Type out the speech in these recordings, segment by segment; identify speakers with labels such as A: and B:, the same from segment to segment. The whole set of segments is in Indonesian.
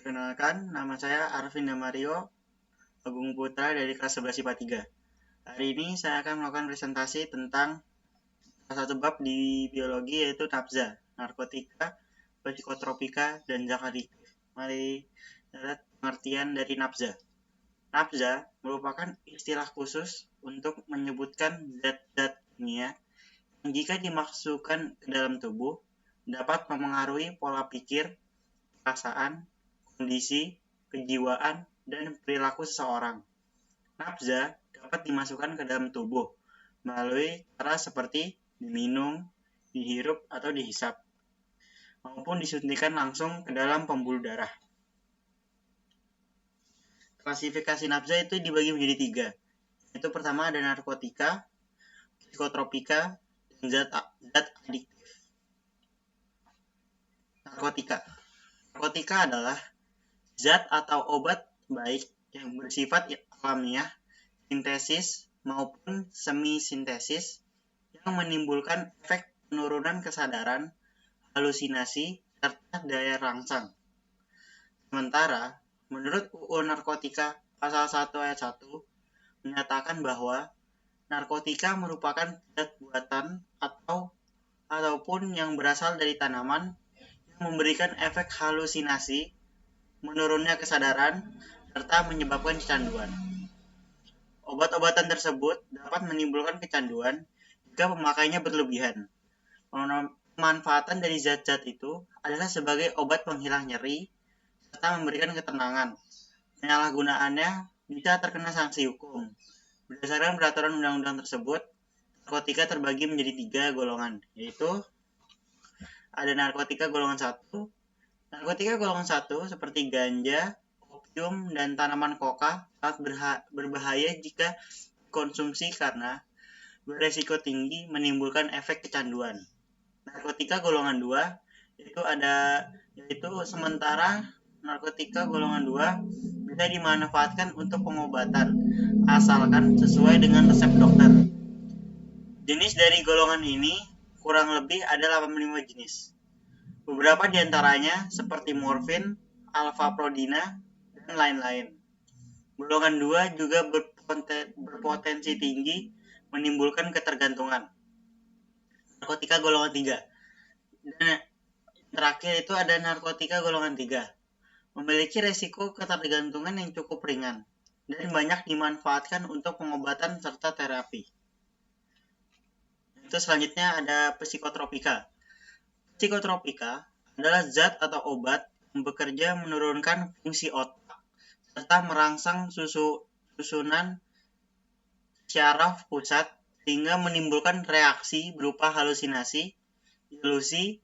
A: Perkenalkan, nama saya Arvin Damario Agung Putra dari kelas 11 IPA 3. Hari ini saya akan melakukan presentasi tentang salah satu bab di biologi yaitu nafza, narkotika, psikotropika, dan zat adiktif. Mari lihat pengertian dari nafza. Nafza merupakan istilah khusus untuk menyebutkan zat-zat kimia yang jika dimasukkan ke dalam tubuh dapat memengaruhi pola pikir, perasaan, kondisi, kejiwaan, dan perilaku seseorang. Nafza dapat dimasukkan ke dalam tubuh melalui cara seperti diminum, dihirup, atau dihisap, maupun disuntikan langsung ke dalam pembuluh darah. Klasifikasi nafza itu dibagi menjadi 3. Itu pertama ada narkotika, psikotropika, dan zat adiktif. Narkotika adalah zat atau obat baik yang bersifat alamiah, sintesis maupun semi-sintesis yang menimbulkan efek penurunan kesadaran, halusinasi, serta daya rangsang. Sementara, menurut UU Narkotika Pasal 1 Ayat 1 menyatakan bahwa narkotika merupakan zat buatan ataupun yang berasal dari tanaman yang memberikan efek halusinasi, menurunnya kesadaran, serta menyebabkan kecanduan. Obat-obatan tersebut dapat menimbulkan kecanduan jika pemakainya berlebihan. Pemanfaatan dari zat-zat itu adalah sebagai obat penghilang nyeri serta memberikan ketenangan. Penyalahgunaannya bisa terkena sanksi hukum. Berdasarkan peraturan undang-undang tersebut, narkotika terbagi menjadi 3 golongan, yaitu ada narkotika golongan 1. Narkotika golongan 1 seperti ganja, opium, dan tanaman koka sangat berbahaya jika dikonsumsi karena beresiko tinggi menimbulkan efek kecanduan. Narkotika golongan 2 yaitu sementara narkotika golongan 2 bisa dimanfaatkan untuk pengobatan asalkan sesuai dengan resep dokter. Jenis dari golongan ini kurang lebih ada 85 jenis. Beberapa di antaranya seperti morfin, alfa-prodina, dan lain-lain. Golongan 2 juga berpotensi tinggi menimbulkan ketergantungan. Narkotika golongan 3. Dan terakhir itu ada narkotika golongan 3. Memiliki resiko ketergantungan yang cukup ringan dan banyak dimanfaatkan untuk pengobatan serta terapi. Itu selanjutnya ada psikotropika. Psikotropika adalah zat atau obat yang bekerja menurunkan fungsi otak serta merangsang susunan syaraf pusat sehingga menimbulkan reaksi berupa halusinasi, ilusi,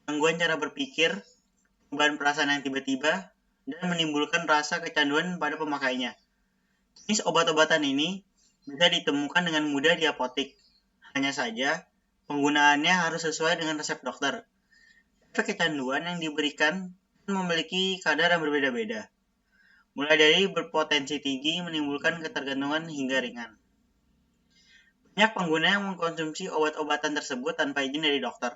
A: gangguan cara berpikir, perubahan perasaan yang tiba-tiba, dan menimbulkan rasa kecanduan pada pemakainya. Jenis obat-obatan ini bisa ditemukan dengan mudah di apotek. Hanya saja, penggunaannya harus sesuai dengan resep dokter. Efek kecanduan yang diberikan memiliki kadar yang berbeda-beda, mulai dari berpotensi tinggi menimbulkan ketergantungan hingga ringan. Banyak pengguna yang mengkonsumsi obat-obatan tersebut tanpa izin dari dokter.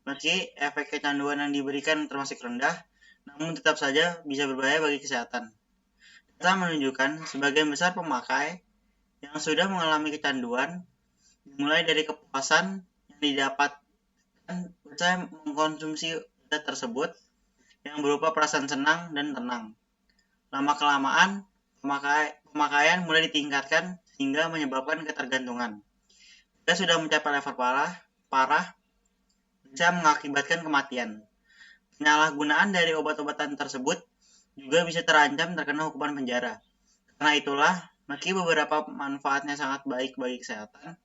A: Meski efek kecanduan yang diberikan termasuk rendah, namun tetap saja bisa berbahaya bagi kesehatan. Data menunjukkan sebagian besar pemakai yang sudah mengalami kecanduan dimulai dari kepuasan yang didapatkan usai mengkonsumsi zat tersebut yang berupa perasaan senang dan tenang. Lama-kelamaan, pemakaian mulai ditingkatkan sehingga menyebabkan ketergantungan. Jika sudah mencapai level parah, bisa mengakibatkan kematian. Penyalahgunaan dari obat-obatan tersebut juga bisa terancam terkena hukuman penjara. Karena itulah, meski beberapa manfaatnya sangat baik bagi kesehatan,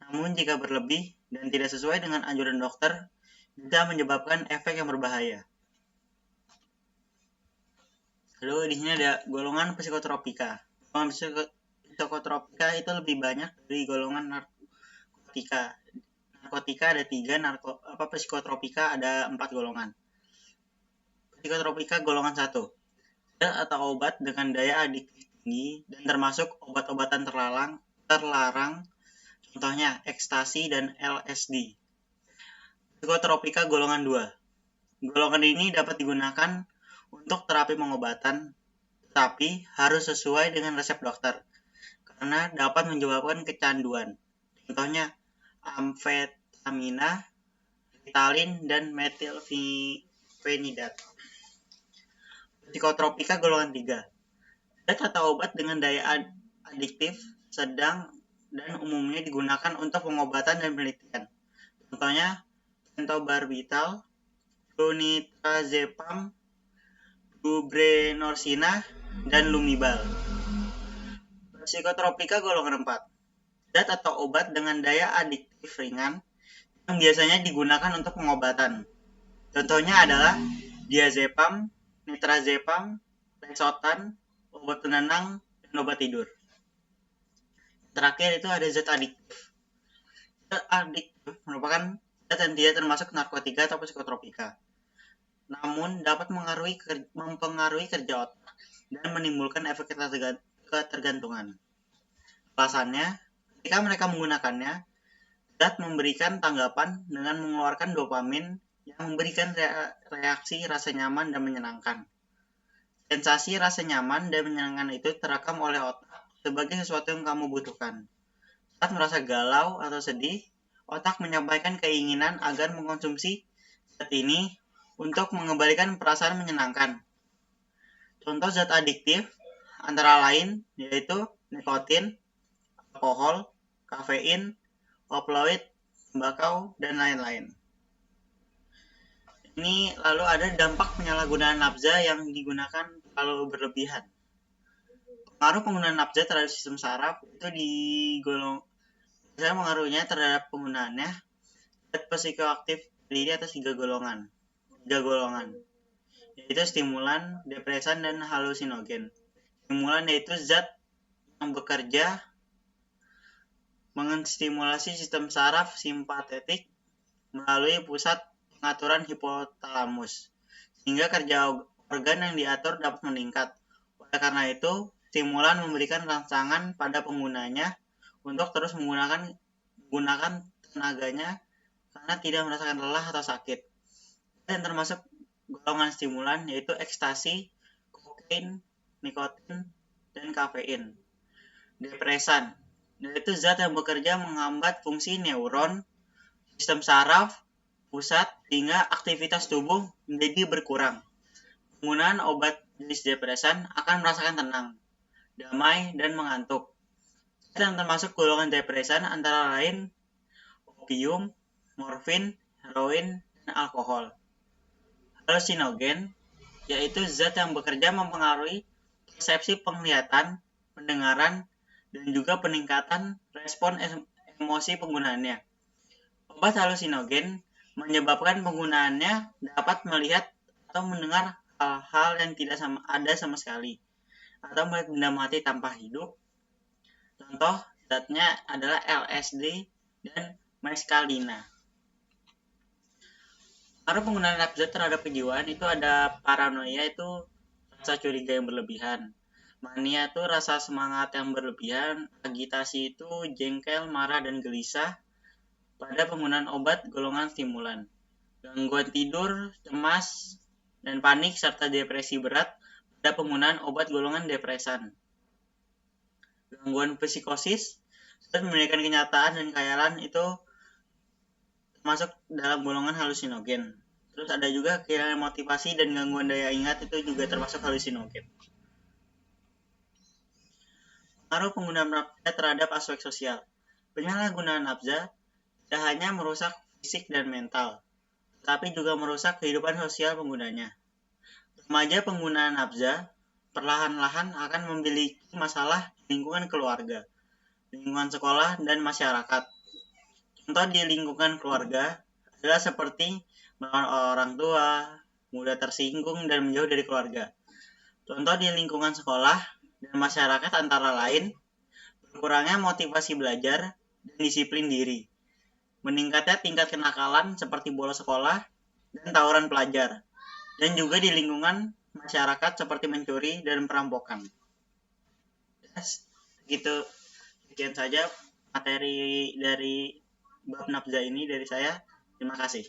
A: namun jika berlebih dan tidak sesuai dengan anjuran dokter, bisa menyebabkan efek yang berbahaya. Lalu di sini ada golongan psikotropika. Golongan psikotropika itu lebih banyak dari golongan narkotika. Narkotika ada 3, psikotropika ada 4 golongan. Psikotropika golongan 1. Zat atau obat dengan daya adiktif tinggi dan termasuk obat-obatan terlarang, contohnya ekstasi dan LSD. Psikotropika golongan 2. Golongan ini dapat digunakan untuk terapi pengobatan, tetapi harus sesuai dengan resep dokter, karena dapat menyebabkan kecanduan. Contohnya, amfetamina, Ritalin, dan metilfenidat. Psikotropika golongan 3. Zat atau obat dengan daya adiktif sedang dan umumnya digunakan untuk pengobatan dan penelitian. Contohnya, pentobarbital, flunitrazepam, buprenorphina, dan lumibal. Psikotropika golongan 4. Zat atau obat dengan daya adiktif ringan yang biasanya digunakan untuk pengobatan. Contohnya adalah diazepam, nitrazepam, lexotan, obat penenang, dan obat tidur. Terakhir itu ada zat adiktif. Zat adiktif merupakan zat yang tidak termasuk narkotika atau psikotropika, namun dapat mempengaruhi kerja otak dan menimbulkan efek ketergantungan. Alasannya, ketika mereka menggunakannya, zat memberikan tanggapan dengan mengeluarkan dopamin yang memberikan reaksi rasa nyaman dan menyenangkan. Sensasi rasa nyaman dan menyenangkan itu terekam oleh otak sebagai sesuatu yang kamu butuhkan. Saat merasa galau atau sedih, otak menyampaikan keinginan agar mengkonsumsi zat ini untuk mengembalikan perasaan menyenangkan. Contoh zat adiktif antara lain yaitu nikotin, alkohol, kafein, opioid, tembakau, dan lain-lain. Ini lalu ada dampak penyalahgunaan nafza yang digunakan terlalu berlebihan. Pengaruh penggunaan nafza terhadap sistem saraf itu saya mengaruhnya terhadap penggunaannya. Zat psikoaktif terdiri atas 3 golongan, yaitu stimulan, depresan, dan halusinogen. Stimulan yaitu zat yang bekerja menstimulasi sistem saraf simpatetik melalui pusat pengaturan hipotalamus, sehingga kerja organ yang diatur dapat meningkat. Oleh karena itu, stimulan memberikan rangsangan pada penggunanya untuk terus menggunakan tenaganya karena tidak merasakan lelah atau sakit. Dan termasuk golongan stimulan yaitu ekstasi, kokain, nikotin, dan kafein. Depresan yaitu zat yang bekerja menghambat fungsi neuron, sistem saraf, pusat, sehingga aktivitas tubuh menjadi berkurang. Penggunaan obat jenis depresan akan merasakan tenang, damai, dan mengantuk. Zat yang termasuk golongan depresan antara lain opium, morfin, heroin, dan alkohol. Halusinogen yaitu zat yang bekerja mempengaruhi persepsi penglihatan, pendengaran, dan juga peningkatan respon emosi penggunaannya. Obat halusinogen menyebabkan penggunaannya dapat melihat atau mendengar hal-hal yang tidak ada sama sekali, atau melihat benda mati tanpa hidup. Contoh zatnya adalah LSD dan meskalina. Karena penggunaan nafza terhadap kejiwaan itu ada paranoia, itu rasa curiga yang berlebihan. Mania itu rasa semangat yang berlebihan. Agitasi itu jengkel, marah, dan gelisah pada penggunaan obat golongan stimulan. Gangguan tidur, cemas, dan panik, serta depresi berat pada penggunaan obat golongan depresan. Gangguan psikosis dan memberikan kenyataan dan khayalan itu termasuk dalam golongan halusinogen. Terus ada juga kehilangan motivasi dan gangguan daya ingat, itu juga termasuk halusinogen. Pengaruh penggunaan nafza terhadap aspek sosial. Penyalahgunaan nafza tidak hanya merusak fisik dan mental, tetapi juga merusak kehidupan sosial penggunanya. Remaja pengguna nafza perlahan-lahan akan memiliki masalah di lingkungan keluarga, lingkungan sekolah, dan masyarakat. Contoh di lingkungan keluarga adalah seperti melawan orang tua, mudah tersinggung, dan menjauh dari keluarga. Contoh di lingkungan sekolah dan masyarakat antara lain, berkurangnya motivasi belajar dan disiplin diri, meningkatnya tingkat kenakalan seperti bolos sekolah dan tawuran pelajar, dan juga di lingkungan masyarakat seperti mencuri dan perampokan. Sekian saja materi dari bab nafza ini dari saya. Terima kasih.